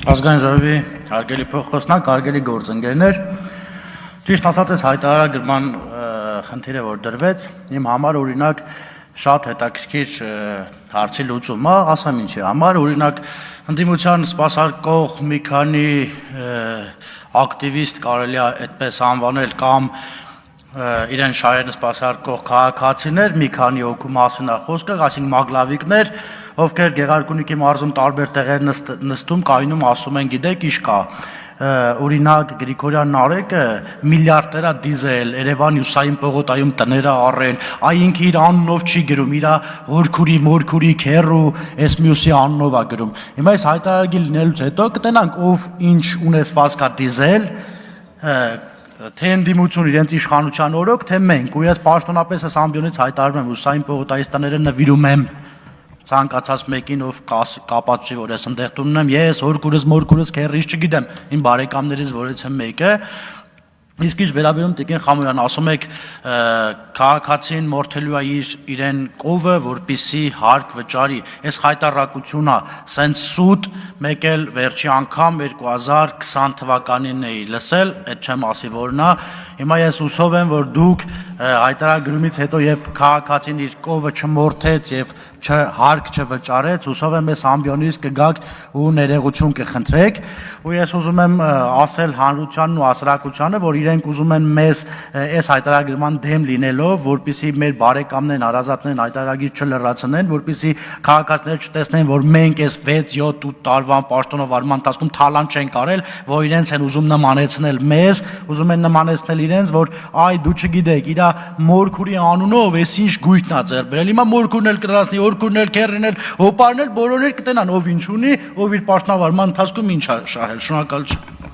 Ազգային ժողովի հարգելի փոխխոսնակ, հարգելի գործընկերներ, ճիշտ ասած այս հայտարարագրման խնդիրը որ դրվեց, իմ համար օրինակ շատ հետաքրքիր հարցի լուծումը, ասեմ ինչի համար, օրինակ ընդդիմության սպասարկող մի քանի ակտիվիստ կարելի է այդպես անվանել կամ իրեն շահերն սպասարկող քաղաքացիներ, մի քանի հոգու մասին է խոսքը, այսինքն մագլավիկներ, ովքեր Գեղարքունիքի մարզում տարբեր տեղեր նստում, կայնում, ասում են, գիտեք, ինչ կա, օրինակ Գրիգորյան Նարեկը միլիարդերա դիզել, Երևան Հյուսային պողոտայում տները առել, այ ինքը իր անունով չի գրում, իր հորքուրի, մորքուրի, քերու, էս մյուսի անունով է գրում։ Հիմա այս հայտարարի լինելուց հետո կտենանք ով ինչ ունեցվածք է դիզել, թե ընդդիմություն իրենց իշխանության օրոք, թե մենք, ու ես պաշտոնապես այս ամբիոնից հայտարարում եմ, Հյուսային պողոտայից տները նվիրում եմ ցանկացած մեկին, ով կապացուցի, որ ես ընդեղ տուն ունեմ, ես հորքուրս, մորքուրս, քերրից չգիտեմ, իմ բարեկամներից որից եմ մեկը, իսկ ինչ վերաբերում Տիկին Խամոյան, ասում եք քաղաքացին մորթելու է իրեն կովը, որպիսի հարկ վճարի, այս հայտարարությունը սենց սուտ, մեկ էլ վերջի անգամ 2020 թվականին էի լսել, այդ չեմ ասի որն է, հիմա ես հուսով եմ, որ դուք հայտարարագրումից հետո երբ քաղաքացին իր կովը չմորթեց եւ հարկ չվճարեց, հուսով եմ այս ամբիոնից կգաք ու ներողություն կխնդրեք, ու ես ուզում եմ ասել հանրությանն ու հասարակությանը, որ իրենք ուզում են մեզ այս հայտարարագրման դեմ լինելով, որպեսզի մեր բարեկամներն, հարազատներն հայտարարագիր չլրացնեն, որպեսզի քաղաքացիները չտեսնեն, որ մենք այս 6-7 տարվա պաշտոնավարման ընթացքում թալան չենք արել, որ իրենց են ուզում նմանեցնել մեզ, ուզում են նմանեցնել իրենց, որ այ դու չգիտեք, իր մորքուրի անունով էս ինչ գույքն է ձեռք բերել, հիմա մորքուրն էլ կրասնի, օրքուրն էլ, քերրն էլ, հոպարն էլ, բոլորն էլ կտենան ով ինչ ունի, ով իր պաշտոնավարման ընթացքում ինչ է շահել, շնորհակալություն։